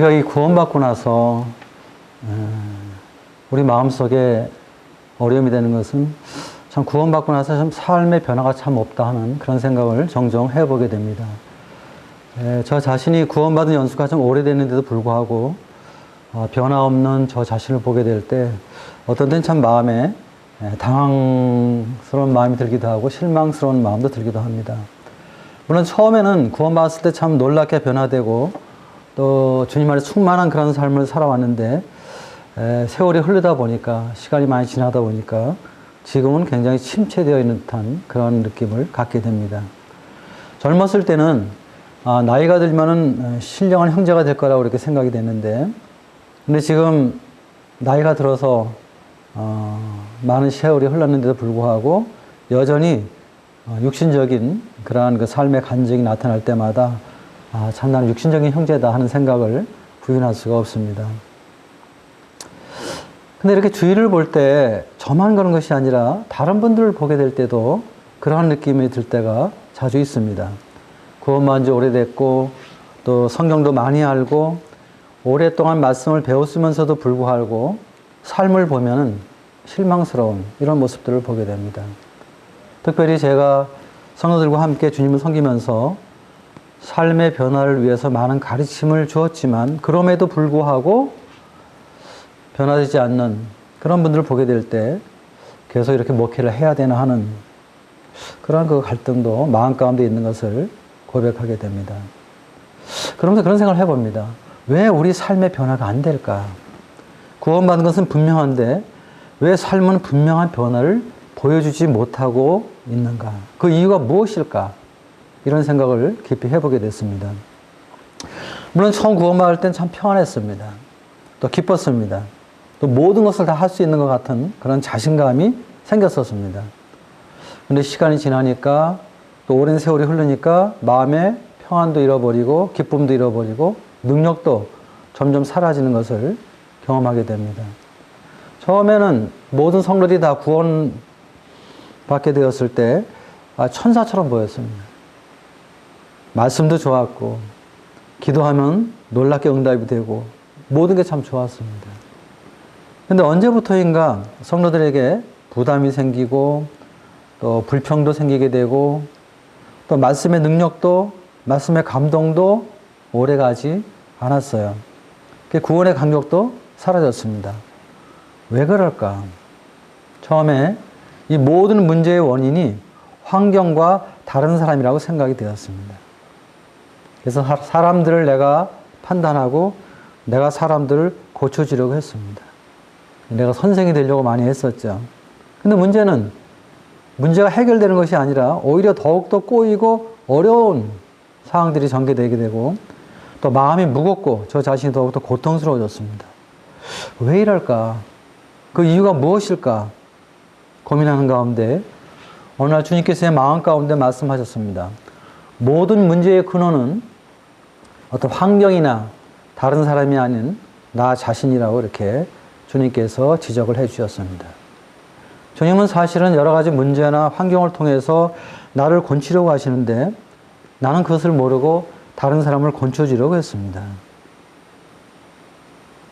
우리가 이 구원받고 나서 우리 마음속에 어려움이 되는 것은 참 구원받고 나서 참 삶의 변화가 참 없다 하는 그런 생각을 종종 해보게 됩니다. 저 자신이 구원받은 연수가 좀 오래됐는데도 불구하고 변화 없는 저 자신을 보게 될 때 어떤 때는 참 마음에 당황스러운 마음이 들기도 하고 실망스러운 마음도 들기도 합니다. 물론 처음에는 구원받았을 때 참 놀랍게 변화되고 또 주님 안에 충만한 그런 삶을 살아왔는데 세월이 흐르다 보니까 시간이 많이 지나다 보니까 지금은 굉장히 침체되어 있는 듯한 그런 느낌을 갖게 됩니다. 젊었을 때는 나이가 들면은 신령한 형제가 될 거라고 이렇게 생각이 됐는데 근데 지금 나이가 들어서 많은 세월이 흘렀는데도 불구하고 여전히 육신적인 그러한 그 삶의 간증이 나타날 때마다 참 나는 육신적인 형제다 하는 생각을 부인할 수가 없습니다. 근데 이렇게 주위를 볼 때 저만 그런 것이 아니라 다른 분들을 보게 될 때도 그러한 느낌이 들 때가 자주 있습니다. 구원받은 지 오래됐고 또 성경도 많이 알고 오랫동안 말씀을 배웠으면서도 불구하고 삶을 보면은 실망스러운 이런 모습들을 보게 됩니다. 특별히 제가 성도들과 함께 주님을 섬기면서 삶의 변화를 위해서 많은 가르침을 주었지만 그럼에도 불구하고 변화되지 않는 그런 분들을 보게 될 때 계속 이렇게 목회를 해야 되나 하는 그런 그 갈등도 마음 가운데 있는 것을 고백하게 됩니다. 그러면서 그런 생각을 해봅니다. 왜 우리 삶의 변화가 안 될까? 구원받은 것은 분명한데 왜 삶은 분명한 변화를 보여주지 못하고 있는가? 그 이유가 무엇일까? 이런 생각을 깊이 해보게 됐습니다. 물론 처음 구원받을 땐 참 평안했습니다. 또 기뻤습니다. 또 모든 것을 다 할 수 있는 것 같은 그런 자신감이 생겼었습니다. 근데 시간이 지나니까 또 오랜 세월이 흐르니까 마음의 평안도 잃어버리고 기쁨도 잃어버리고 능력도 점점 사라지는 것을 경험하게 됩니다. 처음에는 모든 성도들이 다 구원받게 되었을 때 천사처럼 보였습니다. 말씀도 좋았고 기도하면 놀랍게 응답이 되고 모든 게 참 좋았습니다. 근데 언제부터인가 성도들에게 부담이 생기고 또 불평도 생기게 되고 또 말씀의 능력도 말씀의 감동도 오래가지 않았어요. 구원의 감격도 사라졌습니다. 왜 그럴까? 처음에 이 모든 문제의 원인이 환경과 다른 사람이라고 생각이 되었습니다. 그래서 사람들을 내가 판단하고 내가 사람들을 고쳐주려고 했습니다. 내가 선생이 되려고 많이 했었죠. 근데 문제가 해결되는 것이 아니라 오히려 더욱더 꼬이고 어려운 상황들이 전개되게 되고 또 마음이 무겁고 저 자신이 더욱더 고통스러워졌습니다. 왜 이럴까? 그 이유가 무엇일까? 고민하는 가운데 어느 날 주님께서 제 마음 가운데 말씀하셨습니다. 모든 문제의 근원은 어떤 환경이나 다른 사람이 아닌 나 자신이라고 이렇게 주님께서 지적을 해 주셨습니다. 주님은 사실은 여러 가지 문제나 환경을 통해서 나를 고치려고 하시는데 나는 그것을 모르고 다른 사람을 고쳐주려고 했습니다.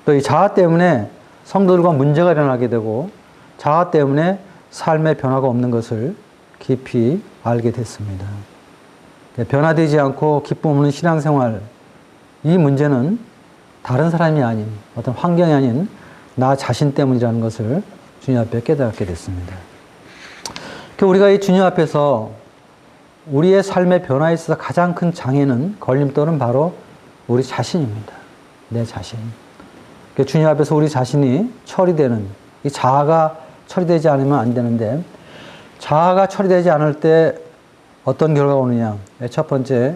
또 이 자아 때문에 성도들과 문제가 일어나게 되고 자아 때문에 삶의 변화가 없는 것을 깊이 알게 됐습니다. 변화되지 않고 기쁨 없는 신앙생활, 이 문제는 다른 사람이 아닌 어떤 환경이 아닌 나 자신 때문이라는 것을 주님 앞에 깨닫게 됐습니다. 우리가 이 주님 앞에서 우리의 삶의 변화에 있어서 가장 큰 장애는 걸림돌은 바로 우리 자신입니다. 내 자신. 주님 앞에서 우리 자신이 처리되는 이 자아가 처리되지 않으면 안 되는데 자아가 처리되지 않을 때 어떤 결과가 오느냐? 첫 번째,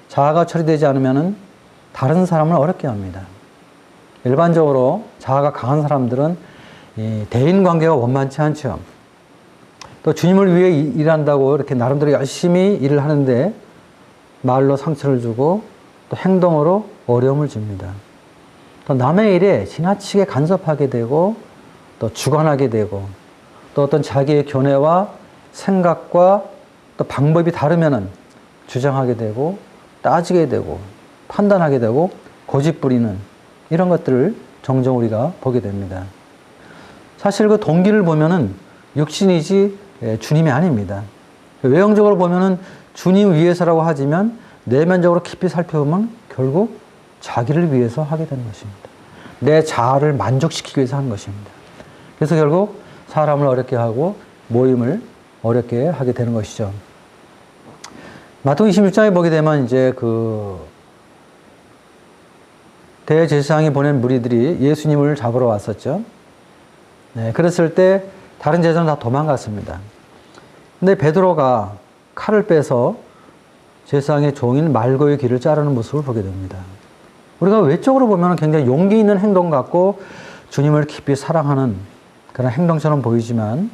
자아가 처리되지 않으면 다른 사람을 어렵게 합니다. 일반적으로 자아가 강한 사람들은 대인관계가 원만치 않죠. 또 주님을 위해 일한다고 이렇게 나름대로 열심히 일을 하는데 말로 상처를 주고 또 행동으로 어려움을 줍니다. 또 남의 일에 지나치게 간섭하게 되고 또 주관하게 되고 또 어떤 자기의 견해와 생각과 또 방법이 다르면은 주장하게 되고 따지게 되고 판단하게 되고 고집 부리는 이런 것들을 종종 우리가 보게 됩니다. 사실 그 동기를 보면은 육신이지 주님이 아닙니다. 외형적으로 보면은 주님 위해서라고 하지만 내면적으로 깊이 살펴보면 결국 자기를 위해서 하게 되는 것입니다. 내 자아를 만족시키기 위해서 하는 것입니다. 그래서 결국 사람을 어렵게 하고 모임을 어렵게 하게 되는 것이죠. 마태복음 26장에 보게 되면 이제 그 대제사장이 보낸 무리들이 예수님을 잡으러 왔었죠. 네, 그랬을 때 다른 제자는 다 도망갔습니다. 근데 베드로가 칼을 빼서 제사장의 종인 말고의 귀를 자르는 모습을 보게 됩니다. 우리가 외적으로 보면 굉장히 용기 있는 행동 같고 주님을 깊이 사랑하는 그런 행동처럼 보이지만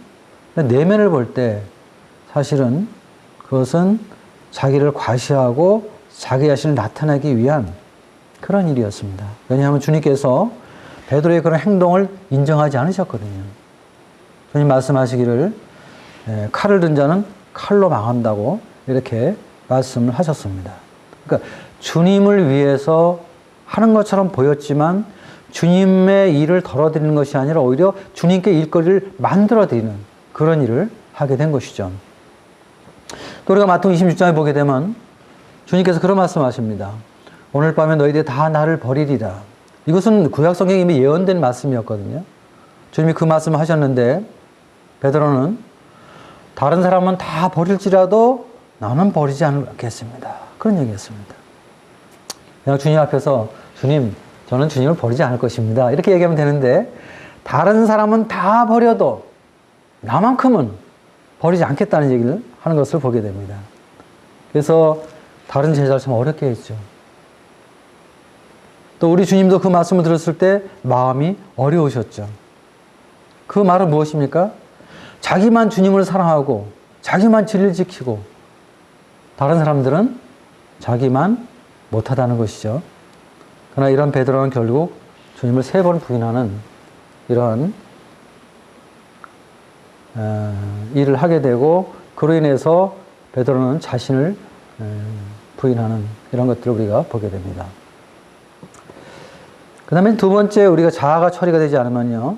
내면을 볼 때 사실은 그것은 자기를 과시하고 자기 자신을 나타내기 위한 그런 일이었습니다. 왜냐하면 주님께서 베드로의 그런 행동을 인정하지 않으셨거든요. 주님 말씀하시기를 칼을 든 자는 칼로 망한다고 이렇게 말씀을 하셨습니다. 그러니까 주님을 위해서 하는 것처럼 보였지만 주님의 일을 덜어드리는 것이 아니라 오히려 주님께 일거리를 만들어드리는 그런 일을 하게 된 것이죠. 또 우리가 마태복음 26장에 보게 되면 주님께서 그런 말씀하십니다. 오늘 밤에 너희들이 다 나를 버리리라. 이것은 구약 성경에 이미 예언된 말씀이었거든요. 주님이 그 말씀을 하셨는데 베드로는 다른 사람은 다 버릴지라도 나는 버리지 않겠습니다. 그런 얘기했습니다. 그냥 주님 앞에서 주님, 저는 주님을 버리지 않을 것입니다. 이렇게 얘기하면 되는데 다른 사람은 다 버려도 나만큼은 버리지 않겠다는 얘기를 하는 것을 보게 됩니다. 그래서 다른 제자를 참 어렵게 했죠. 또 우리 주님도 그 말씀을 들었을 때 마음이 어려우셨죠. 그 말은 무엇입니까? 자기만 주님을 사랑하고 자기만 진리를 지키고 다른 사람들은 자기만 못하다는 것이죠. 그러나 이런 베드로는 결국 주님을 3번 부인하는 이러한 일을 하게 되고 그로 인해서 베드로는 자신을 부인하는 이런 것들을 우리가 보게 됩니다. 그 다음에 두 번째 우리가 자아가 처리가 되지 않으면요.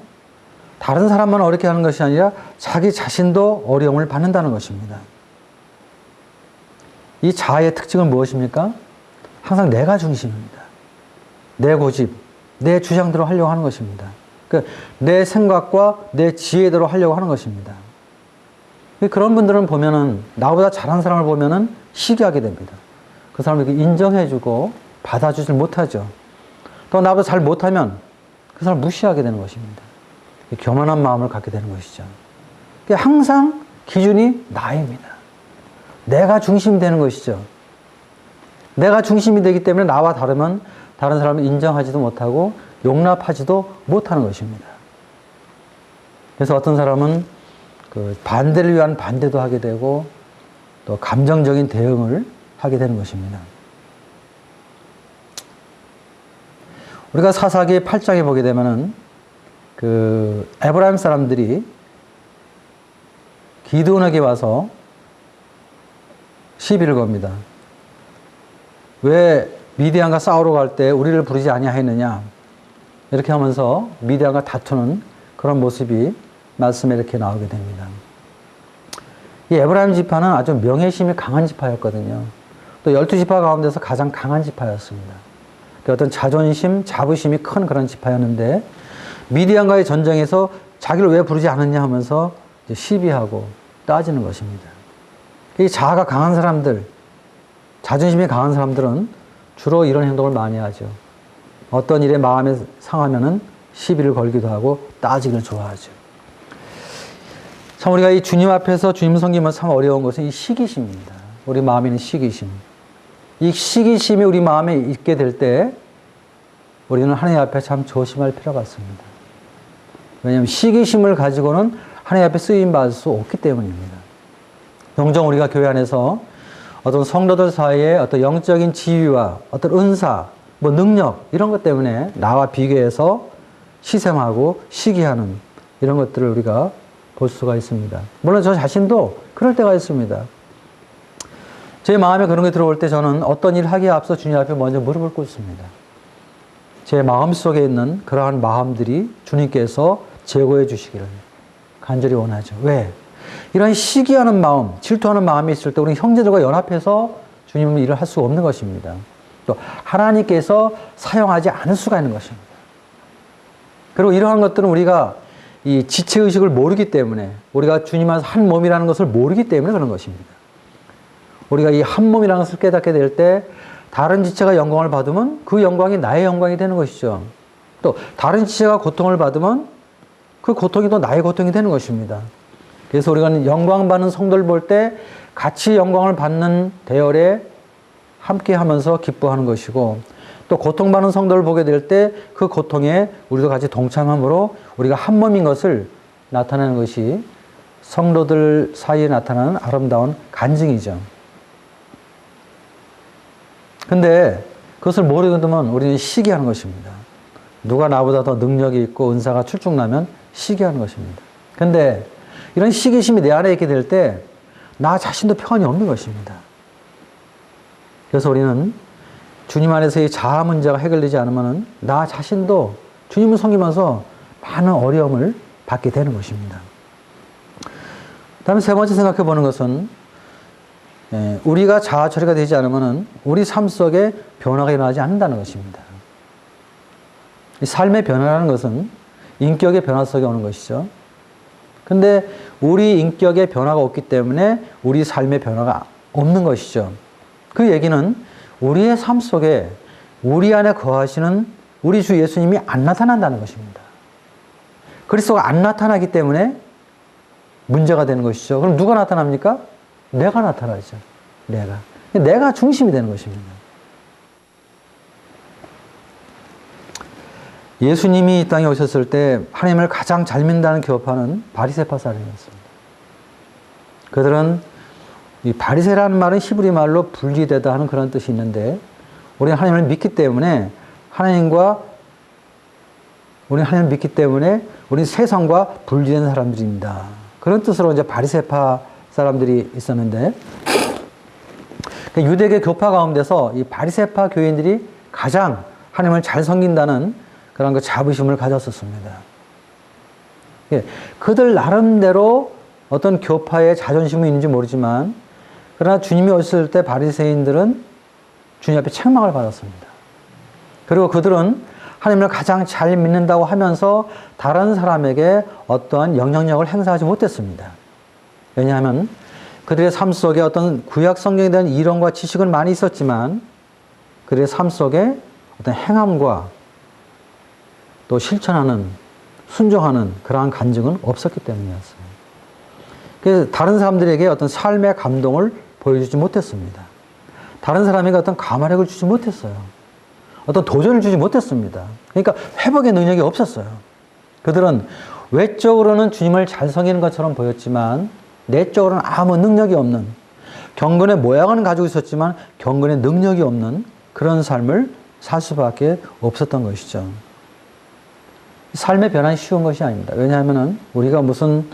다른 사람만 어렵게 하는 것이 아니라 자기 자신도 어려움을 받는다는 것입니다. 이 자아의 특징은 무엇입니까? 항상 내가 중심입니다. 내 고집, 내 주장대로 하려고 하는 것입니다. 그러니까 내 생각과 내 지혜대로 하려고 하는 것입니다. 그런 분들은 보면은 나보다 잘하는 사람을 보면은 시기하게 됩니다. 그 사람을 이렇게 인정해주고 받아주질 못하죠. 또 나보다 잘 못하면 그 사람을 무시하게 되는 것입니다. 교만한 마음을 갖게 되는 것이죠. 항상 기준이 나입니다. 내가 중심이 되는 것이죠. 내가 중심이 되기 때문에 나와 다르면 다른 사람을 인정하지도 못하고 용납하지도 못하는 것입니다. 그래서 어떤 사람은 그 반대를 위한 반대도 하게 되고 또 감정적인 대응을 하게 되는 것입니다. 우리가 사사기 8장에 보게 되면은 그 에브라임 사람들이 기드온에게 와서 시비를 겁니다. 왜 미디안과 싸우러 갈 때 우리를 부르지 아니하였느냐 이렇게 하면서 미디안과 다투는 그런 모습이 말씀에 이렇게 나오게 됩니다. 이 에브라임 지파는 아주 명예심이 강한 지파였거든요. 또 12지파 가운데서 가장 강한 지파였습니다. 어떤 자존심, 자부심이 큰 그런 지파였는데 미디안과의 전쟁에서 자기를 왜 부르지 않았냐 하면서 이제 시비하고 따지는 것입니다. 이 자아가 강한 사람들, 자존심이 강한 사람들은 주로 이런 행동을 많이 하죠. 어떤 일에 마음에 상하면은 시비를 걸기도 하고 따지기를 좋아하죠. 참 우리가 이 주님 앞에서 주님 섬기면 참 어려운 것은 이 시기심입니다. 우리 마음에 있는 시기심. 이 시기심이 우리 마음에 있게 될 때 우리는 하나님 앞에 참 조심할 필요가 있습니다. 왜냐하면 시기심을 가지고는 하나님 앞에 쓰임받을 수 없기 때문입니다. 종종 우리가 교회 안에서 어떤 성도들 사이에 어떤 영적인 지위와 어떤 은사, 뭐 능력 이런 것 때문에 나와 비교해서 시샘하고 시기하는 이런 것들을 우리가 볼 수가 있습니다. 물론 저 자신도 그럴 때가 있습니다. 제 마음에 그런 게 들어올 때 저는 어떤 일을 하기에 앞서 주님 앞에 먼저 무릎을 꿇습니다. 제 마음속에 있는 그러한 마음들이 주님께서 제거해 주시기를 간절히 원하죠. 왜? 이런 시기하는 마음, 질투하는 마음이 있을 때 우리 형제들과 연합해서 주님은 일을 할 수가 없는 것입니다. 또 하나님께서 사용하지 않을 수가 있는 것입니다. 그리고 이러한 것들은 우리가 이 지체의식을 모르기 때문에, 우리가 주님 안에서 한 몸이라는 것을 모르기 때문에 그런 것입니다. 우리가 이 한 몸이라는 것을 깨닫게 될 때 다른 지체가 영광을 받으면 그 영광이 나의 영광이 되는 것이죠. 또 다른 지체가 고통을 받으면 그 고통이 또 나의 고통이 되는 것입니다. 그래서 우리가 영광 받는 성도를 볼 때 같이 영광을 받는 대열에 함께 하면서 기뻐하는 것이고, 또 고통받는 성도를 보게 될 때 그 고통에 우리도 같이 동참함으로 우리가 한 몸인 것을 나타내는 것이 성도들 사이에 나타나는 아름다운 간증이죠. 근데 그것을 모르게 되면 우리는 시기하는 것입니다. 누가 나보다 더 능력이 있고 은사가 출중나면 시기하는 것입니다. 근데 이런 시기심이 내 안에 있게 될 때 나 자신도 평안이 없는 것입니다. 그래서 우리는 주님 안에서의 자아 문제가 해결되지 않으면 나 자신도 주님을 섬기면서 많은 어려움을 받게 되는 것입니다. 다음에 세 번째 생각해 보는 것은, 우리가 자아 처리가 되지 않으면 우리 삶 속에 변화가 일어나지 않는다는 것입니다. 이 삶의 변화라는 것은 인격의 변화 속에 오는 것이죠. 근데 우리 인격의 변화가 없기 때문에 우리 삶의 변화가 없는 것이죠. 그 얘기는 우리의 삶 속에 우리 안에 거하시는 우리 주 예수님이 안 나타난다는 것입니다. 그리스도가 안 나타나기 때문에 문제가 되는 것이죠. 그럼 누가 나타납니까? 내가 나타나죠. 내가 중심이 되는 것입니다. 예수님이 이 땅에 오셨을 때 하나님을 가장 잘 믿는다는 교파는 바리새파 사람이었습니다. 그들은 이 바리새라는 말은 히브리 말로 분리되다 하는 그런 뜻이 있는데, 우리는 하나님을 믿기 때문에 우리는 세상과 분리된 사람들입니다. 그런 뜻으로 이제 바리새파 사람들이 있었는데, 유대계 교파 가운데서 이 바리새파 교인들이 가장 하나님을 잘 섬긴다는 그런 그 자부심을 가졌었습니다. 그들 나름대로 어떤 교파의 자존심이 있는지 모르지만, 그러나 주님이 오셨을 때 바리새인들은 주님 앞에 책망을 받았습니다. 그리고 그들은 하나님을 가장 잘 믿는다고 하면서 다른 사람에게 어떠한 영향력을 행사하지 못했습니다. 왜냐하면 그들의 삶 속에 어떤 구약 성경에 대한 이론과 지식은 많이 있었지만 그들의 삶 속에 어떤 행함과 또 실천하는, 순종하는 그러한 간증은 없었기 때문이었어요. 그래서 다른 사람들에게 어떤 삶의 감동을 보여주지 못했습니다. 다른 사람에게 어떤 감화력을 주지 못했어요. 어떤 도전을 주지 못했습니다. 그러니까 회복의 능력이 없었어요. 그들은 외적으로는 주님을 잘 섬기는 것처럼 보였지만 내적으로는 아무 능력이 없는, 경건의 모양은 가지고 있었지만 경건의 능력이 없는 그런 삶을 살 수밖에 없었던 것이죠. 삶의 변화는 쉬운 것이 아닙니다. 왜냐하면 우리가 무슨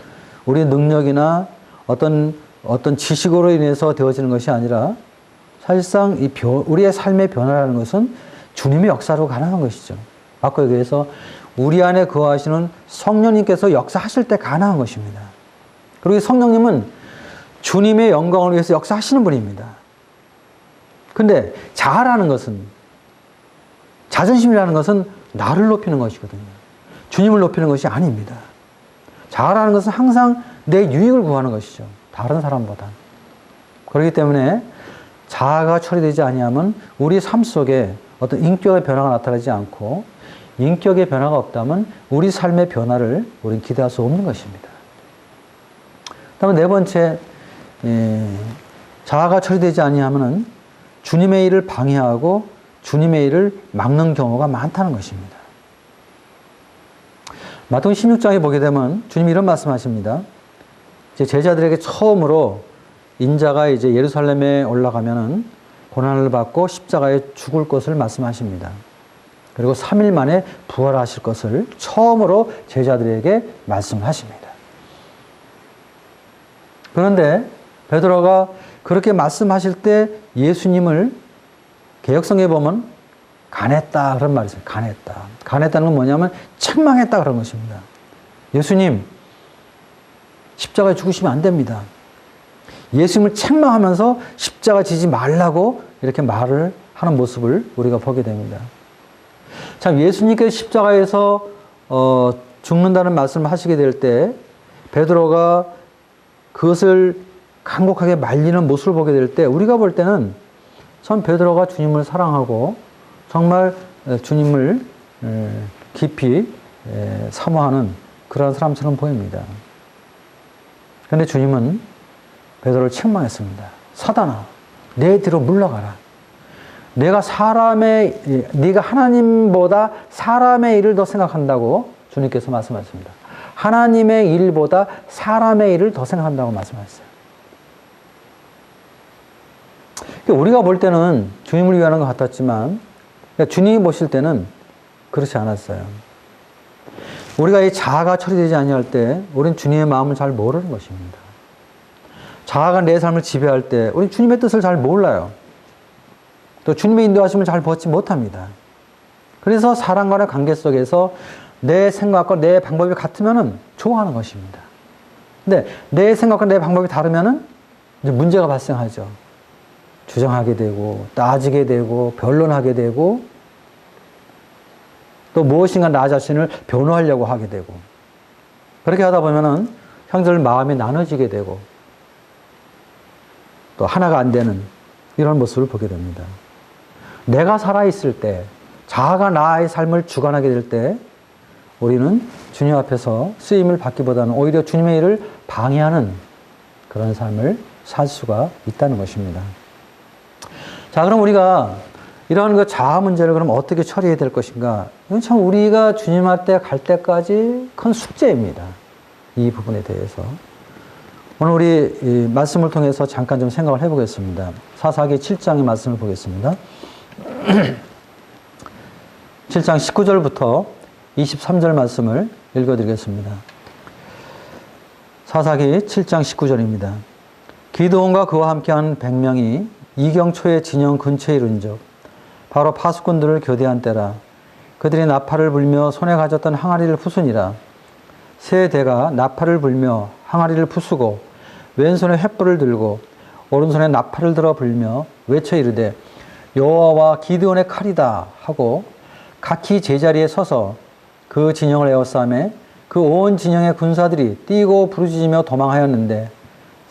우리의 능력이나 어떤 지식으로 인해서 되어지는 것이 아니라 사실상 우리의 삶의 변화라는 것은 주님의 역사로 가능한 것이죠. 아까 얘기해서 우리 안에 거하시는 성령님께서 역사하실 때 가능한 것입니다. 그리고 이 성령님은 주님의 영광을 위해서 역사하시는 분입니다. 근데 자아라는 것은, 자존심이라는 것은 나를 높이는 것이거든요. 주님을 높이는 것이 아닙니다. 자아라는 것은 항상 내 유익을 구하는 것이죠. 다른 사람보다. 그렇기 때문에 자아가 처리되지 아니하면 우리 삶 속에 어떤 인격의 변화가 나타나지 않고, 인격의 변화가 없다면 우리 삶의 변화를 우리는 기대할 수 없는 것입니다. 다음에 네 번째, 자아가 처리되지 아니하면 주님의 일을 방해하고 주님의 일을 막는 경우가 많다는 것입니다. 마태복음 16장에 보게 되면 주님이 이런 말씀하십니다. 이제 제자들에게 처음으로 인자가 이제 예루살렘에 올라가면은 고난을 받고 십자가에 죽을 것을 말씀하십니다. 그리고 3일 만에 부활하실 것을 처음으로 제자들에게 말씀하십니다. 그런데 베드로가 그렇게 말씀하실 때 예수님을 개역성에 보면 간했다 그런 말이 있어요. 간했다. 간했다는 건 뭐냐면 책망했다 그런 것입니다. 예수님 십자가에 죽으시면 안 됩니다. 예수님을 책망하면서 십자가 지지 말라고 이렇게 말을 하는 모습을 우리가 보게 됩니다. 참 예수님께서 십자가에서 죽는다는 말씀을 하시게 될 때 베드로가 그것을 간곡하게 말리는 모습을 보게 될 때 우리가 볼 때는 참 베드로가 주님을 사랑하고 정말 주님을 깊이 사모하는 그런 사람처럼 보입니다. 그런데 주님은 베드로를 책망했습니다. 사단아, 내 뒤로 물러가라. 네가 하나님보다 사람의 일을 더 생각한다고 주님께서 말씀하셨습니다. 하나님의 일보다 사람의 일을 더 생각한다고 말씀하셨어요. 우리가 볼 때는 주님을 위하는 것 같았지만 주님이 보실 때는 그렇지 않았어요. 우리가 이 자아가 처리되지 아니할 때 우리는 주님의 마음을 잘 모르는 것입니다. 자아가 내 삶을 지배할 때 우리는 주님의 뜻을 잘 몰라요. 또 주님의 인도하심을 잘 받지 못합니다. 그래서 사람과의 관계 속에서 내 생각과 내 방법이 같으면 좋아하는 것입니다. 근데 내 생각과 내 방법이 다르면 이제 문제가 발생하죠. 주장하게 되고 따지게 되고 변론하게 되고 또 무엇인가 나 자신을 변호하려고 하게 되고 그렇게 하다 보면은 형제들 마음이 나눠지게 되고 또 하나가 안 되는 이런 모습을 보게 됩니다. 내가 살아있을 때 자아가 나의 삶을 주관하게 될 때 우리는 주님 앞에서 쓰임을 받기보다는 오히려 주님의 일을 방해하는 그런 삶을 살 수가 있다는 것입니다. 자, 그럼 우리가 이러한 그 자아 문제를 그럼 어떻게 처리해야 될 것인가? 이건 참 우리가 주님 앞에 갈 때까지 큰 숙제입니다. 이 부분에 대해서. 오늘 우리 이 말씀을 통해서 잠깐 좀 생각을 해보겠습니다. 사사기 7장의 말씀을 보겠습니다. 7장 19절부터 23절 말씀을 읽어드리겠습니다. 사사기 7장 19절입니다. 기드온과 그와 함께한 100명이 이경초의 진영 근처에 이른즉 바로 파수꾼들을 교대한 때라. 그들이 나팔을 불며 손에 가졌던 항아리를 부수니라. 세 대가 나팔을 불며 항아리를 부수고 왼손에 횃불을 들고 오른손에 나팔을 들어 불며 외쳐 이르되 여호와와 기드온의 칼이다 하고 각기 제자리에 서서 그 진영을 에워싸매 그 온 진영의 군사들이 뛰고 부르짖으며 도망하였는데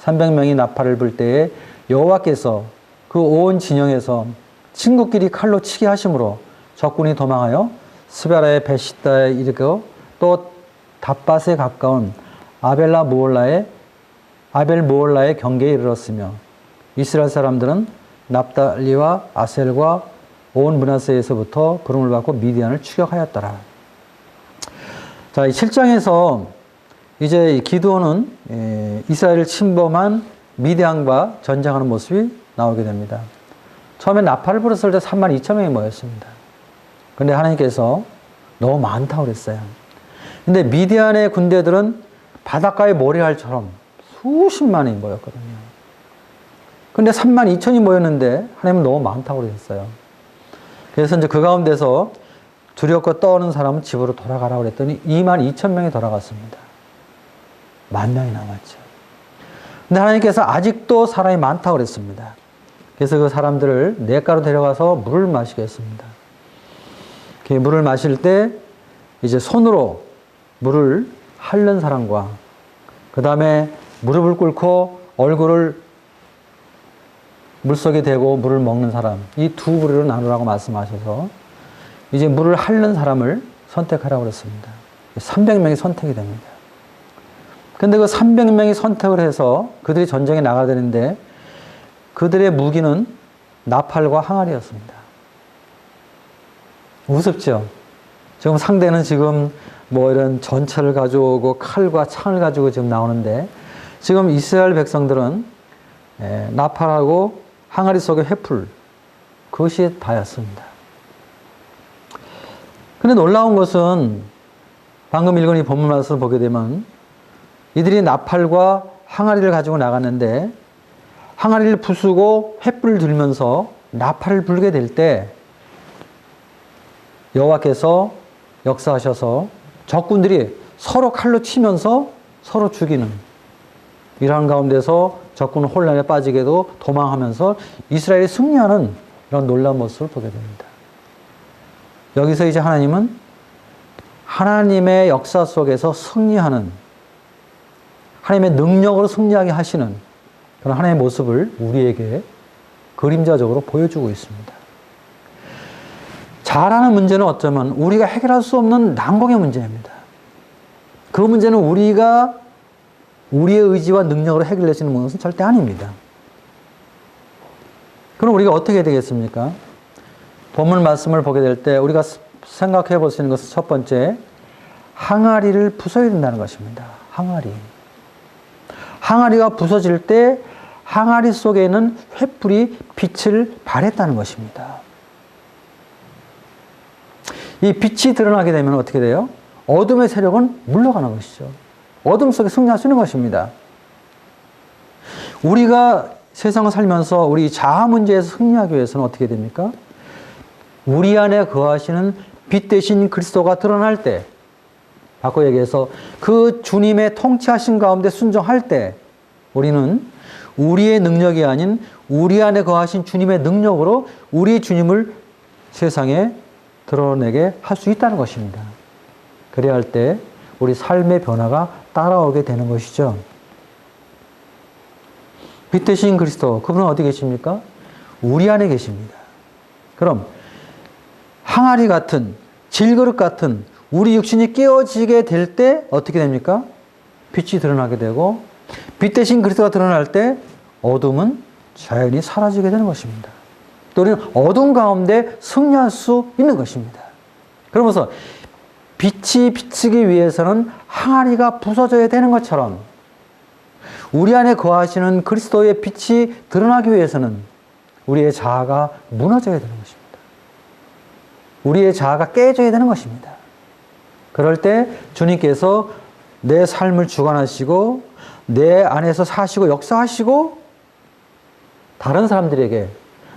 300명이 나팔을 불 때에 여호와께서 그 온 진영에서 친구끼리 칼로 치게 하심으로 적군이 도망하여 스베라의 베시다에 이르고 또 답밭에 가까운 아벨 모올라의 경계에 이르렀으며 이스라엘 사람들은 납달리와 아셀과 온 므낫세에서부터 부름을 받고 미디안을 추격하였더라. 자, 이 7장에서 이제 기드온은 이스라엘을 침범한 미디안과 전쟁하는 모습이 나오게 됩니다. 처음에 나팔을 불었을 때 32,000명이 모였습니다. 그런데 하나님께서 너무 많다고 그랬어요. 근데 미디안의 군대들은 바닷가의 모래알처럼 수십만이 모였거든요. 근데 32,000이 모였는데 하나님은 너무 많다고 그랬어요. 그래서 이제 그 가운데서 두렵고 떠오는 사람은 집으로 돌아가라고 그랬더니 22,000명이 돌아갔습니다. 10,000명이 남았죠. 근데 하나님께서 아직도 사람이 많다고 그랬습니다. 그래서 그 사람들을 냇가로 데려가서 물을 마시게 했습니다. 물을 마실 때 이제 손으로 물을 핥는 사람과 그 다음에 무릎을 꿇고 얼굴을 물속에 대고 물을 먹는 사람, 이 두 부류로 나누라고 말씀하셔서 이제 물을 핥는 사람을 선택하라고 그랬습니다. 300명이 선택이 됩니다. 근데 그 300명이 선택을 해서 그들이 전쟁에 나가야 되는데 그들의 무기는 나팔과 항아리였습니다. 우습죠? 지금 상대는 지금 뭐 이런 전차를 가져오고 칼과 창을 가지고 지금 나오는데 지금 이스라엘 백성들은 나팔하고 항아리 속의 횃불, 그것이 다였습니다. 근데 놀라운 것은 방금 읽은 이 본문 말씀을 보게 되면 이들이 나팔과 항아리를 가지고 나갔는데 항아리를 부수고 횃불을 들면서 나팔을 불게 될 때 여호와께서 역사하셔서 적군들이 서로 칼로 치면서 서로 죽이는 이러한 가운데서 적군은 혼란에 빠지게도 도망하면서 이스라엘이 승리하는 이런 놀라운 모습을 보게 됩니다. 여기서 이제 하나님은 하나님의 역사 속에서 승리하는, 하나님의 능력으로 승리하게 하시는 그런 하나님의 모습을 우리에게 그림자적으로 보여주고 있습니다. 자라는 문제는 어쩌면 우리가 해결할 수 없는 난공의 문제입니다. 그 문제는 우리가 우리의 의지와 능력으로 해결할 수 있는 것은 절대 아닙니다. 그럼 우리가 어떻게 해야 되겠습니까? 본문 말씀을 보게 될 때 우리가 생각해 볼 수 있는 것은 첫 번째, 항아리를 부숴야 된다는 것입니다. 항아리. 항아리가 부서질 때 항아리 속에 있는 횃불이 빛을 발했다는 것입니다. 이 빛이 드러나게 되면 어떻게 돼요? 어둠의 세력은 물러가는 것이죠. 어둠 속에 승리할 수 있는 것입니다. 우리가 세상을 살면서 우리 자아 문제에서 승리하기 위해서는 어떻게 됩니까? 우리 안에 거하시는 빛 대신 그리스도가 드러날 때, 바꿔 얘기해서 그 주님의 통치하신 가운데 순종할 때 우리는 우리의 능력이 아닌 우리 안에 거하신 주님의 능력으로 우리 주님을 세상에 드러내게 할 수 있다는 것입니다. 그래야 할 때 우리 삶의 변화가 따라오게 되는 것이죠. 빛 대신 그리스도, 그분은 어디 계십니까? 우리 안에 계십니다. 그럼 항아리 같은, 질그릇 같은 우리 육신이 깨어지게 될 때 어떻게 됩니까? 빛이 드러나게 되고, 빛 대신 그리스도가 드러날 때 어둠은 자연히 사라지게 되는 것입니다. 또 우리는 어둠 가운데 승리할 수 있는 것입니다. 그러면서 빛이 비치기 위해서는 항아리가 부서져야 되는 것처럼 우리 안에 거하시는 그리스도의 빛이 드러나기 위해서는 우리의 자아가 무너져야 되는 것입니다. 우리의 자아가 깨져야 되는 것입니다. 그럴 때 주님께서 내 삶을 주관하시고 내 안에서 사시고 역사하시고 다른 사람들에게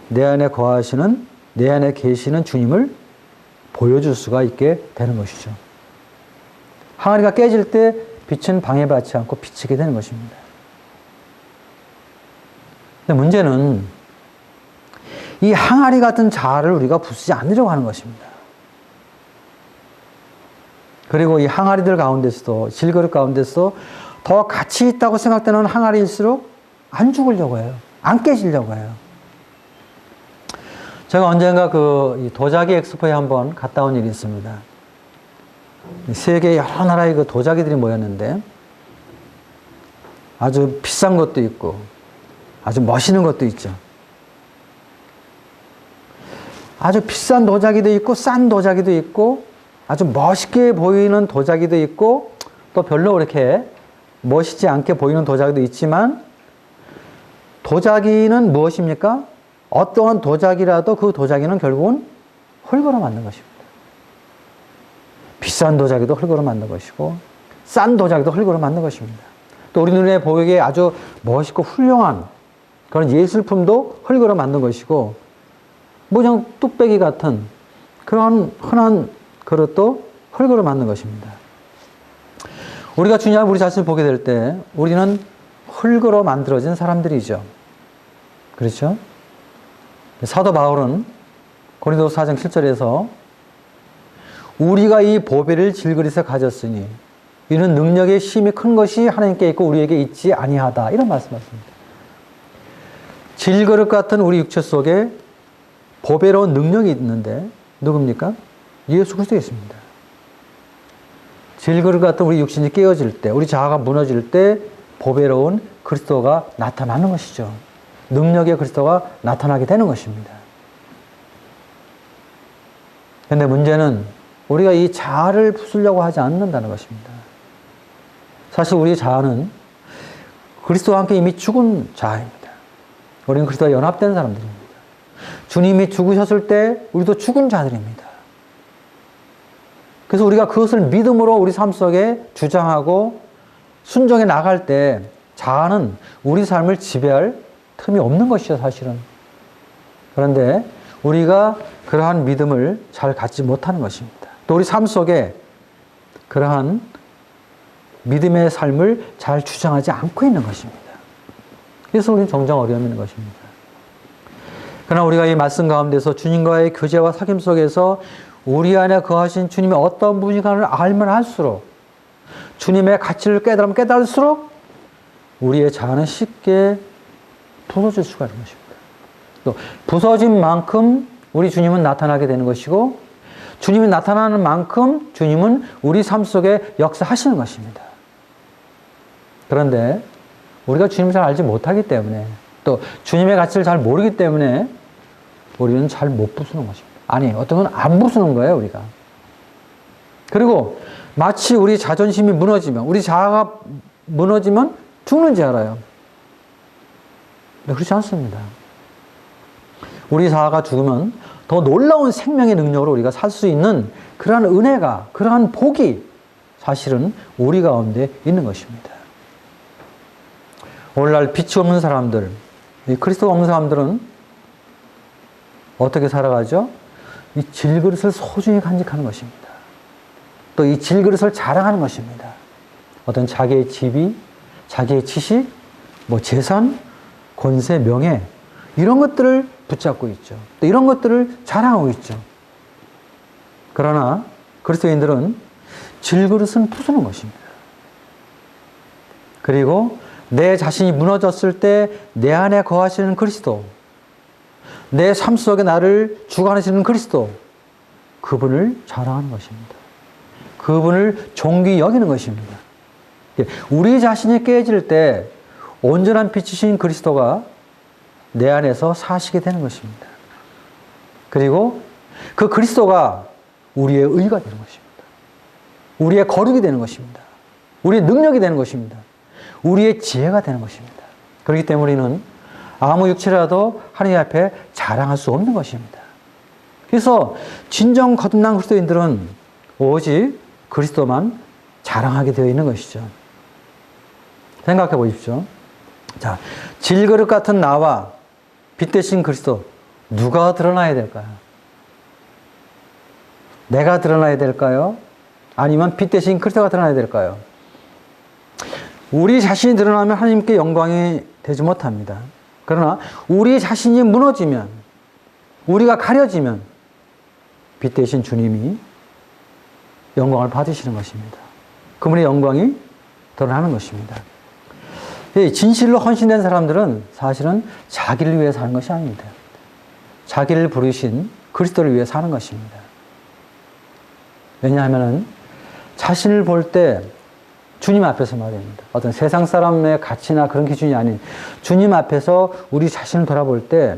내 안에 거하시는, 내 안에 계시는 주님을 보여줄 수가 있게 되는 것이죠. 항아리가 깨질 때 빛은 방해받지 않고 비치게 되는 것입니다. 근데 문제는 이 항아리 같은 자아를 우리가 부수지 않으려고 하는 것입니다. 그리고 이 항아리들 가운데서도, 질그릇 가운데서도 더 가치 있다고 생각되는 항아리일수록 안 죽으려고 해요. 안 깨지려고 해요. 제가 언젠가 그 도자기 엑스포에 한번 갔다 온 일이 있습니다. 세계 여러 나라의 그 도자기들이 모였는데 아주 비싼 것도 있고 아주 멋있는 것도 있죠. 아주 비싼 도자기도 있고 싼 도자기도 있고 아주 멋있게 보이는 도자기도 있고 또 별로 그렇게 멋있지 않게 보이는 도자기도 있지만 도자기는 무엇입니까? 어떠한 도자기라도 그 도자기는 결국은 흙으로 만든 것입니다. 비싼 도자기도 흙으로 만든 것이고 싼 도자기도 흙으로 만든 것입니다. 또 우리 눈에 보이기에 아주 멋있고 훌륭한 그런 예술품도 흙으로 만든 것이고 뭐 그냥 뚝배기 같은 그런 흔한 그릇도 흙으로 만든 것입니다. 우리가 주님 우리 자신을 보게 될 때 우리는 흙으로 만들어진 사람들이죠. 그렇죠? 사도 바울은 고린도서 4장 7절에서 우리가 이 보배를 질그릇에 가졌으니 이는 능력의 힘이 큰 것이 하나님께 있고 우리에게 있지 아니하다 이런 말씀하십니다. 질그릇 같은 우리 육체 속에 보배로운 능력이 있는데 누굽니까? 예수 그리스도에 있습니다. 질그릇 같은 우리 육신이 깨어질 때, 우리 자아가 무너질 때 보배로운 그리스도가 나타나는 것이죠. 능력의 그리스도가 나타나게 되는 것입니다. 그런데 문제는 우리가 이 자아를 부수려고 하지 않는다는 것입니다. 사실 우리 자아는 그리스도와 함께 이미 죽은 자아입니다. 우리는 그리스도와 연합된 사람들입니다. 주님이 죽으셨을 때 우리도 죽은 자들입니다. 그래서 우리가 그것을 믿음으로 우리 삶 속에 주장하고 순종해 나갈 때 자아는 우리 삶을 지배할 틈이 없는 것이죠, 사실은. 그런데 우리가 그러한 믿음을 잘 갖지 못하는 것입니다. 또 우리 삶 속에 그러한 믿음의 삶을 잘 주장하지 않고 있는 것입니다. 그래서 우리는 종종 어려움이 있는 것입니다. 그러나 우리가 이 말씀 가운데서 주님과의 교제와 사귐 속에서 우리 안에 거하신 주님의 어떤 분인가를 알면 할수록, 주님의 가치를 깨달으면 깨달을수록 우리의 자아는 쉽게 부서질 수가 있는 것입니다. 또 부서진 만큼 우리 주님은 나타나게 되는 것이고, 주님이 나타나는 만큼 주님은 우리 삶 속에 역사하시는 것입니다. 그런데 우리가 주님을 잘 알지 못하기 때문에, 또 주님의 가치를 잘 모르기 때문에 우리는 잘 못 부수는 것입니다. 아니, 어떤 건 안 부수는 거예요, 우리가. 그리고 마치 우리 자존심이 무너지면, 우리 자아가 무너지면 죽는 줄 알아요. 근데 그렇지 않습니다. 우리 자아가 죽으면 더 놀라운 생명의 능력으로 우리가 살 수 있는 그러한 은혜가, 그러한 복이 사실은 우리 가운데 있는 것입니다. 오늘날 빛이 없는 사람들, 그리스도가 없는 사람들은 어떻게 살아가죠? 이 질그릇을 소중히 간직하는 것입니다. 또 이 질그릇을 자랑하는 것입니다. 어떤 자기의 지위, 자기의 지식, 재산, 권세, 명예, 이런 것들을 붙잡고 있죠. 또 이런 것들을 자랑하고 있죠. 그러나 그리스도인들은 질그릇은 부수는 것입니다. 그리고 내 자신이 무너졌을 때 내 안에 거하시는 그리스도, 내 삶 속에 나를 주관하시는 그리스도, 그분을 자랑하는 것입니다. 그분을 존귀 여기는 것입니다. 우리 자신이 깨질 때 온전한 빛이신 그리스도가 내 안에서 사시게 되는 것입니다. 그리고 그 그리스도가 우리의 의가 되는 것입니다. 우리의 거룩이 되는 것입니다. 우리의 능력이 되는 것입니다. 우리의 지혜가 되는 것입니다. 그렇기 때문에 우리는 아무 육체라도 하나님 앞에 자랑할 수 없는 것입니다. 그래서 진정 거듭난 그리스도인들은 오직 그리스도만 자랑하게 되어 있는 것이죠. 생각해 보십시오. 자, 질그릇 같은 나와 빛 대신 그리스도, 누가 드러나야 될까요? 내가 드러나야 될까요? 아니면 빛 대신 그리스도가 드러나야 될까요? 우리 자신이 드러나면 하나님께 영광이 되지 못합니다. 그러나 우리 자신이 무너지면, 우리가 가려지면 빛 대신 주님이 영광을 받으시는 것입니다. 그분의 영광이 드러나는 것입니다. 진실로 헌신된 사람들은 사실은 자기를 위해 사는 것이 아닙니다. 자기를 부르신 그리스도를 위해 사는 것입니다. 왜냐하면 자신을 볼 때 주님 앞에서 말입니다. 어떤 세상 사람의 가치나 그런 기준이 아닌 주님 앞에서 우리 자신을 돌아볼 때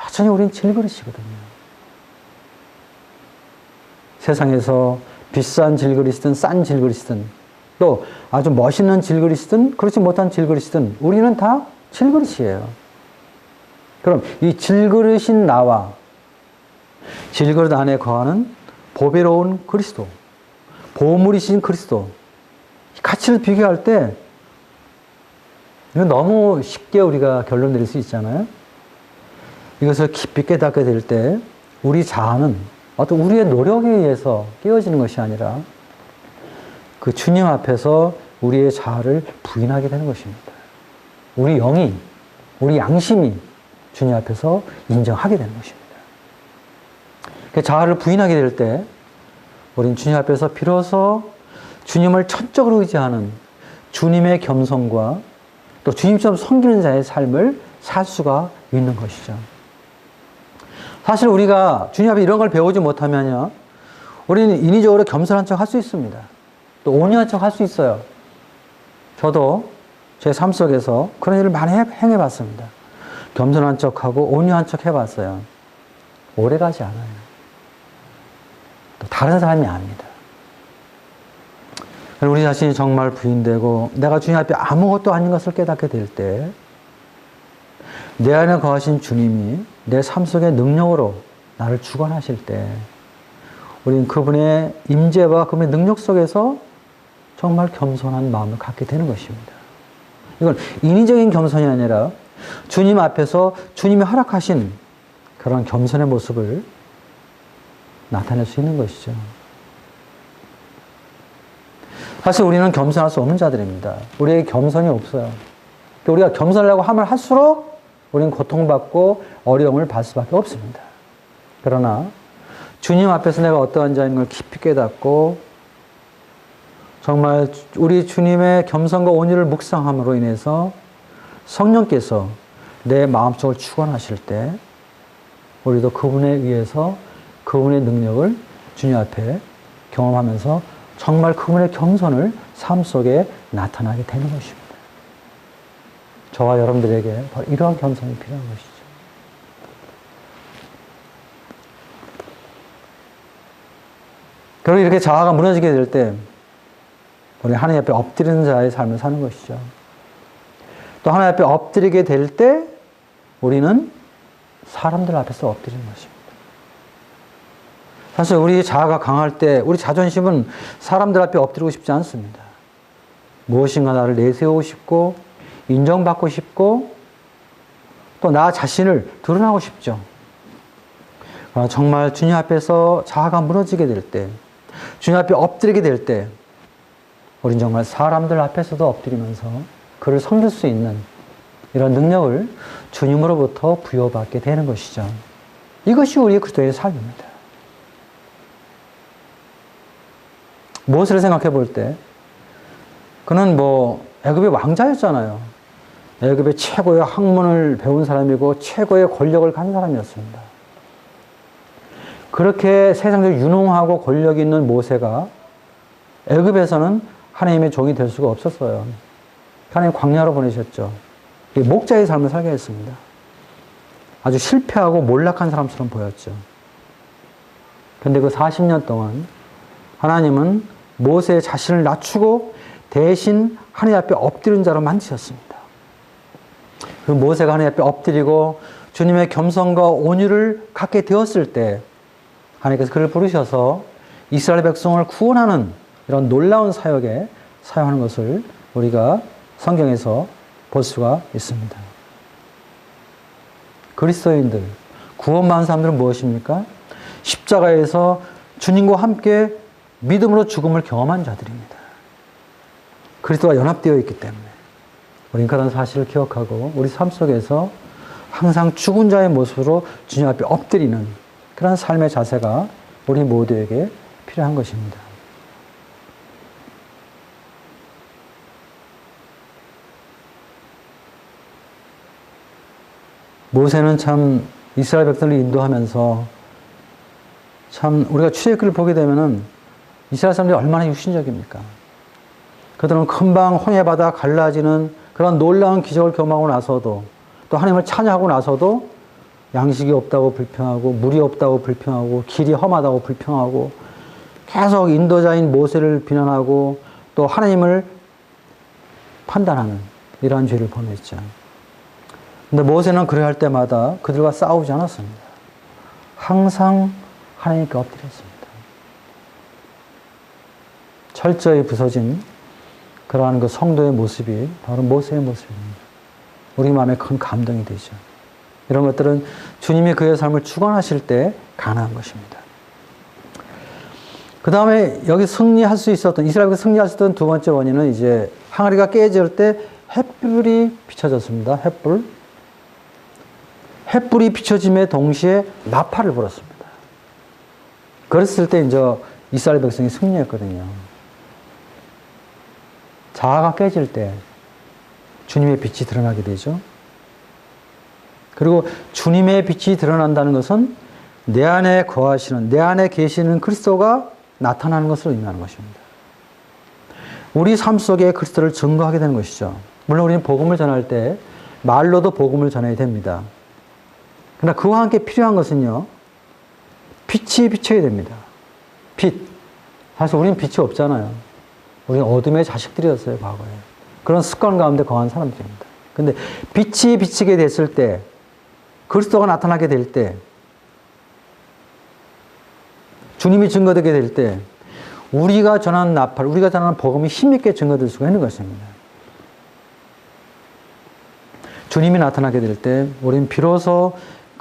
여전히 우리는 질그릇이거든요. 세상에서 비싼 질그릇이든 싼 질그릇이든 또 아주 멋있는 질그릇이든 그렇지 못한 질그릇이든 우리는 다 질그릇이에요. 그럼 이 질그릇인 나와 질그릇 안에 거하는 보배로운 그리스도, 보물이신 그리스도, 가치를 비교할 때 이거 너무 쉽게 우리가 결론 내릴 수 있잖아요. 이것을 깊이 깨닫게 될 때 우리 자아는 어떤 우리의 노력에 의해서 깨어지는 것이 아니라 그 주님 앞에서 우리의 자아를 부인하게 되는 것입니다. 우리 영이, 우리 양심이 주님 앞에서 인정하게 되는 것입니다. 그 자아를 부인하게 될 때 우리는 주님 앞에서 비로소 주님을 천적으로 의지하는 주님의 겸손과 또 주님처럼 섬기는 자의 삶을 살 수가 있는 것이죠. 사실 우리가 주님 앞에 이런 걸 배우지 못하면요, 우리는 인위적으로 겸손한 척 할 수 있습니다. 또 온유한 척 할 수 있어요. 저도 제 삶 속에서 그런 일을 많이 행해봤습니다. 겸손한 척하고 온유한 척 해봤어요. 오래가지 않아요. 또 다른 사람이 압니다. 우리 자신이 정말 부인되고 내가 주님 앞에 아무것도 아닌 것을 깨닫게 될 때 내 안에 거하신 주님이 내 삶 속의 능력으로 나를 주관하실 때 우리는 그분의 임재와 그분의 능력 속에서 정말 겸손한 마음을 갖게 되는 것입니다. 이건 인위적인 겸손이 아니라 주님 앞에서 주님이 허락하신 그런 겸손의 모습을 나타낼 수 있는 것이죠. 사실 우리는 겸손할 수 없는 자들입니다. 우리에게 겸손이 없어요. 우리가 겸손하려고 하면 할수록 우리는 고통받고 어려움을 받을 수밖에 없습니다. 그러나 주님 앞에서 내가 어떠한 자인 걸 깊이 깨닫고 정말 우리 주님의 겸손과 온유를 묵상함으로 인해서 성령께서 내 마음속을 축원하실 때 우리도 그분에 의해서 그분의 능력을 주님 앞에 경험하면서 정말 그분의 겸손을 삶 속에 나타나게 되는 것입니다. 저와 여러분들에게 바로 이러한 겸손이 필요한 것이죠. 그리고 이렇게 자아가 무너지게 될 때 우리 하나님 앞에 엎드리는 자의 삶을 사는 것이죠. 또 하나님 앞에 엎드리게 될 때 우리는 사람들 앞에서 엎드리는 것입니다. 사실 우리 자아가 강할 때 우리 자존심은 사람들 앞에 엎드리고 싶지 않습니다. 무엇인가 나를 내세우고 싶고 인정받고 싶고 또 나 자신을 드러나고 싶죠. 그러나 정말 주님 앞에서 자아가 무너지게 될 때, 주님 앞에 엎드리게 될 때 우린 정말 사람들 앞에서도 엎드리면서 그를 섬길 수 있는 이런 능력을 주님으로부터 부여받게 되는 것이죠. 이것이 우리의 그리스도의 삶입니다. 모세를 생각해 볼 때 그는 애굽의 왕자였잖아요. 애굽의 최고의 학문을 배운 사람이고 최고의 권력을 가진 사람이었습니다. 그렇게 세상적으로 유능하고 권력이 있는 모세가 애굽에서는 하나님의 종이 될 수가 없었어요. 하나님 광야로 보내셨죠. 목자의 삶을 살게 했습니다. 아주 실패하고 몰락한 사람처럼 보였죠. 그런데 그 40년 동안 하나님은 모세의 자신을 낮추고 대신 하나님 앞에 엎드린 자로 만드셨습니다. 그 모세가 하나님 앞에 엎드리고 주님의 겸손과 온유를 갖게 되었을 때 하나님께서 그를 부르셔서 이스라엘 백성을 구원하는 이런 놀라운 사역에 사용하는 것을 우리가 성경에서 볼 수가 있습니다. 그리스도인들, 구원받은 사람들은 무엇입니까? 십자가에서 주님과 함께 믿음으로 죽음을 경험한 자들입니다. 그리스도와 연합되어 있기 때문에 우리는 그런 사실을 기억하고 우리 삶 속에서 항상 죽은 자의 모습으로 주님 앞에 엎드리는 그런 삶의 자세가 우리 모두에게 필요한 것입니다. 모세는 참 이스라엘 백성을 인도하면서 참 우리가 출애굽기를 보게 되면은 이스라엘 사람들이 얼마나 육신적입니까? 그들은 금방 홍해바다 갈라지는 그런 놀라운 기적을 경험하고 나서도 또 하나님을 찬양하고 나서도 양식이 없다고 불평하고 물이 없다고 불평하고 길이 험하다고 불평하고 계속 인도자인 모세를 비난하고 또 하나님을 판단하는 이러한 죄를 범했죠. 근데 모세는 그래 할 때마다 그들과 싸우지 않았습니다. 항상 하나님께 엎드렸습니다. 철저히 부서진 그러한 그 성도의 모습이 바로 모세의 모습입니다. 우리 마음에 큰 감동이 되죠. 이런 것들은 주님이 그의 삶을 축원하실 때 가능한 것입니다. 그 다음에 여기 승리할 수 있었던, 이스라엘이 승리할 수 있었던 두 번째 원인은 이제 항아리가 깨질 때 햇불이 비춰졌습니다. 햇불이 비춰짐에 동시에 나팔을 불었습니다. 그랬을 때 이제 이스라엘 백성이 승리했거든요. 자아가 깨질 때 주님의 빛이 드러나게 되죠. 그리고 주님의 빛이 드러난다는 것은 내 안에 거하시는, 내 안에 계시는 그리스도가 나타나는 것을 의미하는 것입니다. 우리 삶 속에 그리스도를 증거하게 되는 것이죠. 물론 우리는 복음을 전할 때 말로도 복음을 전해야 됩니다. 그러나 그와 함께 필요한 것은요, 빛이 비춰야 됩니다. 빛. 사실 우리는 빛이 없잖아요. 우리는 어둠의 자식들이었어요, 과거에. 그런 습관 가운데 거한 사람들입니다. 근데 빛이 비치게 됐을 때, 그리스도가 나타나게 될 때, 주님이 증거되게 될 때, 우리가 전하는 나팔, 우리가 전하는 복음이 힘있게 증거될 수가 있는 것입니다. 주님이 나타나게 될 때, 우리는 비로소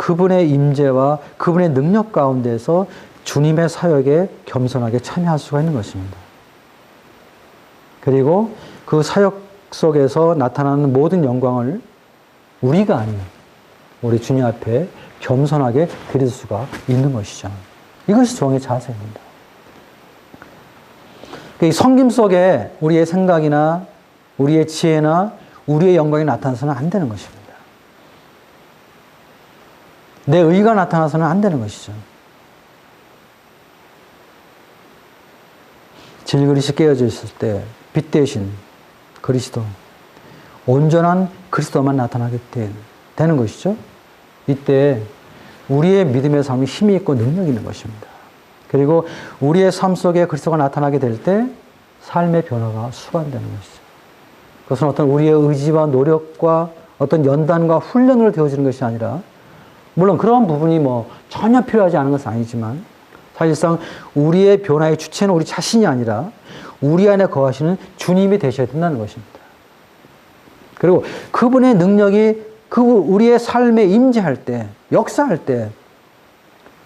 그분의 임재와 그분의 능력 가운데서 주님의 사역에 겸손하게 참여할 수가 있는 것입니다. 그리고 그 사역 속에서 나타나는 모든 영광을 우리가 아닌 우리 주님 앞에 겸손하게 드릴 수가 있는 것이죠. 이것이 종의 자세입니다. 이 섬김 속에 우리의 생각이나 우리의 지혜나 우리의 영광이 나타나서는 안 되는 것입니다. 내 의가 나타나서는 안 되는 것이죠. 질그릇이 깨어져 있을 때 빛 대신 그리스도, 온전한 그리스도만 나타나게 되는 것이죠. 이때 우리의 믿음의 삶이 힘이 있고 능력이 있는 것입니다. 그리고 우리의 삶 속에 그리스도가 나타나게 될 때 삶의 변화가 수반되는 것이죠. 그것은 어떤 우리의 의지와 노력과 어떤 연단과 훈련으로 되어지는 것이 아니라, 물론 그런 부분이 전혀 필요하지 않은 것은 아니지만, 사실상 우리의 변화의 주체는 우리 자신이 아니라 우리 안에 거하시는 주님이 되셔야 된다는 것입니다. 그리고 그분의 능력이 우리의 삶에 임재할 때, 역사할 때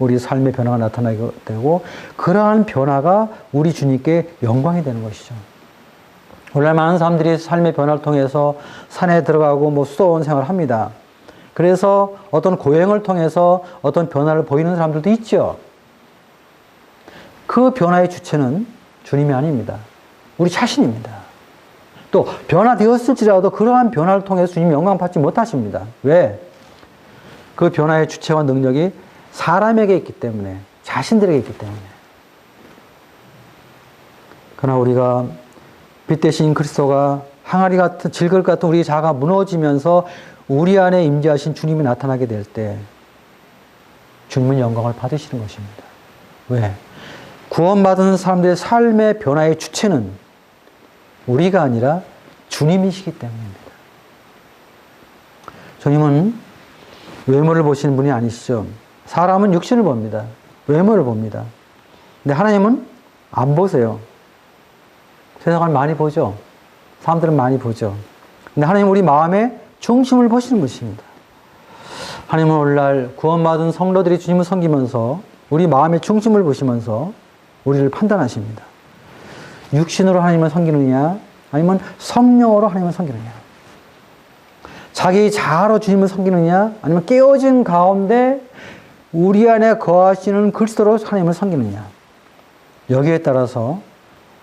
우리 삶의 변화가 나타나게 되고, 그러한 변화가 우리 주님께 영광이 되는 것이죠. 오늘날 많은 사람들이 삶의 변화를 통해서 산에 들어가고 수도원 생활을 합니다. 그래서 어떤 고행을 통해서 어떤 변화를 보이는 사람들도 있죠. 그 변화의 주체는 주님이 아닙니다. 우리 자신입니다. 또 변화되었을지라도 그러한 변화를 통해서 주님 영광 받지 못하십니다. 왜? 그 변화의 주체와 능력이 사람에게 있기 때문에, 자신들에게 있기 때문에. 그러나 우리가 빛 대신 그리스도가 항아리 같은, 질그릇 같은 우리 자아가 무너지면서 우리 안에 임재하신 주님이 나타나게 될 때 주님은 영광을 받으시는 것입니다. 왜? 구원받은 사람들의 삶의 변화의 주체는 우리가 아니라 주님이시기 때문입니다. 주님은 외모를 보시는 분이 아니시죠. 사람은 육신을 봅니다. 외모를 봅니다. 근데 하나님은 안 보세요. 세상을 많이 보죠. 사람들은 많이 보죠. 근데 하나님은 우리 마음의 중심을 보시는 것입니다. 하나님은 오늘날 구원받은 성도들이 주님을 섬기면서 우리 마음의 중심을 보시면서 우리를 판단하십니다. 육신으로 하나님을 섬기느냐, 아니면 성령으로 하나님을 섬기느냐. 자기 자아로 주님을 섬기느냐, 아니면 깨어진 가운데 우리 안에 거하시는 그리스도로 하나님을 섬기느냐. 여기에 따라서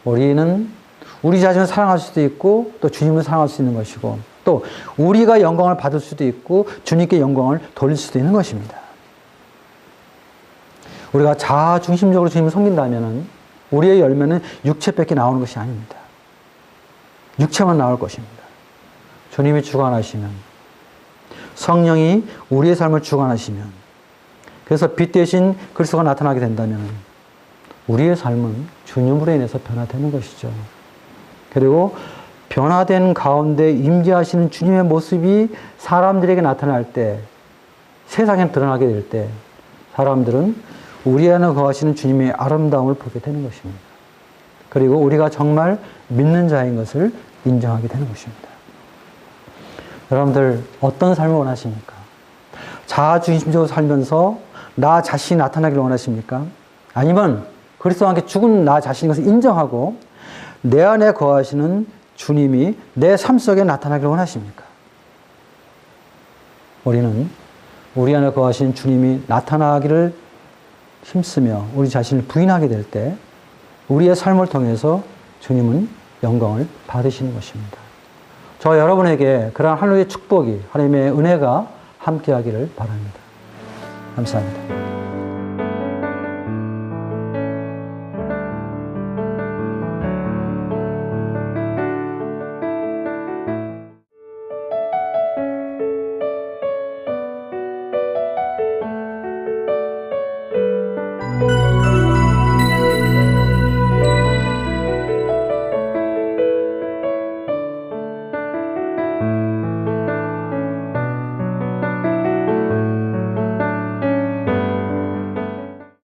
우리는 우리 자신을 사랑할 수도 있고 또 주님을 사랑할 수 있는 것이고, 또 우리가 영광을 받을 수도 있고 주님께 영광을 돌릴 수도 있는 것입니다. 우리가 자아 중심적으로 주님을 섬긴다면 우리의 열매는 육체밖에 나오는 것이 아닙니다. 육체만 나올 것입니다. 주님이 주관하시면, 성령이 우리의 삶을 주관하시면, 그래서 빛 대신 그리스도가 나타나게 된다면 우리의 삶은 주님으로 인해서 변화되는 것이죠. 그리고 변화된 가운데 임재하시는 주님의 모습이 사람들에게 나타날 때, 세상에 드러나게 될 때 사람들은 우리 안에 거하시는 주님의 아름다움을 보게 되는 것입니다. 그리고 우리가 정말 믿는 자인 것을 인정하게 되는 것입니다. 여러분들 어떤 삶을 원하십니까? 자아중심적으로 살면서 나 자신이 나타나기를 원하십니까? 아니면 그리스도와 함께 죽은 나 자신인 것을 인정하고 내 안에 거하시는 주님이 내 삶 속에 나타나기를 원하십니까? 우리는 우리 안에 거하신 주님이 나타나기를 힘쓰며 우리 자신을 부인하게 될 때 우리의 삶을 통해서 주님은 영광을 받으시는 것입니다. 저 여러분에게 그러한 하나님의 축복이, 하나님의 은혜가 함께하기를 바랍니다. 감사합니다.